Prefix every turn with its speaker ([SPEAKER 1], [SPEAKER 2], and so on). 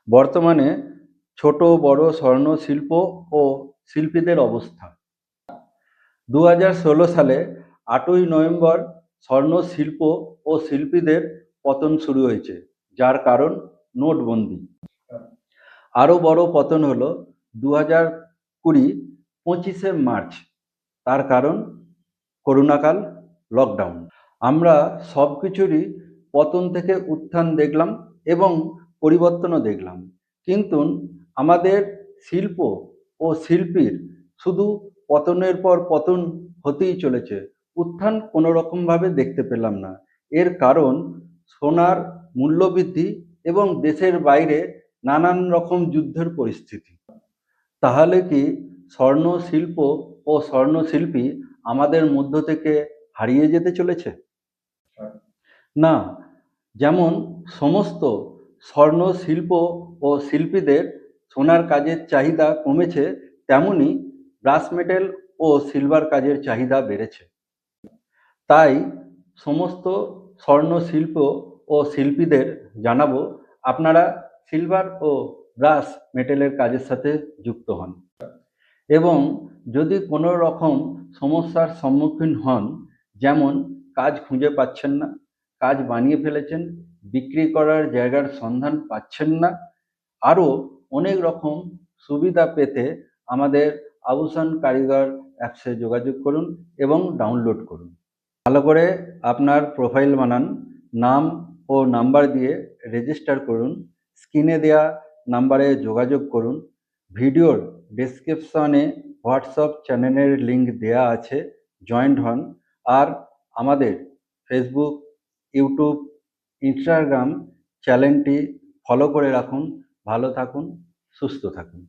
[SPEAKER 1] বর্তমানে ছোট বড় স্বর্ণ শিল্প ও শিল্পীদের অবস্থা। 2016 সালে 8ই নভেম্বর স্বর্ণ শিল্প ও শিল্পীদের পতন শুরু হয়েছে, যার কারণ নোটবন্দি। আরও বড় পতন হলো 2020 25শে মার্চ, তার কারণ করোনাকাল, লকডাউন। আমরা সব কিছুরই পতন থেকে উত্থান দেখলাম এবং পরিবর্তনও দেখলাম, কিন্তু আমাদের শিল্প ও শিল্পীর শুধু পতনের পর পতন হতেই চলেছে, উত্থান কোনো রকমভাবে দেখতে পেলাম না। এর কারণ সোনার মূল্যবৃদ্ধি এবং দেশের বাইরে নানান রকম যুদ্ধের পরিস্থিতি। তাহলে কি স্বর্ণ শিল্প ও স্বর্ণশিল্পী আমাদের মধ্য থেকে হারিয়ে যেতে চলেছে? না, যেমন সমস্ত স্বর্ণ শিল্প ও শিল্পীদের সোনার কাজের চাহিদা কমেছে, তেমনি ব্রাস মেটাল ও সিলভার কাজের চাহিদা বেড়েছে। তাই সমস্ত স্বর্ণ শিল্প ও শিল্পীদের জানাবো, আপনারা সিলভার ও ব্রাস মেটালের কাজের সাথে যুক্ত হন। এবং যদি কোনো রকম সমস্যার সম্মুখীন হন, যেমন কাজ খুঁজে পাচ্ছেন না, কাজ বানিয়ে ফেলেছেন, বিক্রি করার জায়গার সন্ধান পাচ্ছেন না, আরও অনেক রকম সুবিধা পেতে আমাদের আভূষণ কারিগর অ্যাপসে যোগাযোগ করুন এবং ডাউনলোড করুন। ভালো করে আপনার প্রোফাইল বানান, নাম ও নাম্বার দিয়ে রেজিস্টার করুন, স্ক্রিনে দেওয়া নাম্বারে যোগাযোগ করুন। ভিডিওর ডেসক্রিপশনে হোয়াটসঅ্যাপ চ্যানেলের লিঙ্ক দেওয়া আছে, জয়েন্ট হন। আর আমাদের ফেসবুক, ইউটিউব, ইনস্টাগ্রাম চ্যানেলটি ফলো করে রাখুন। ভালো থাকুন, সুস্থ থাকুন।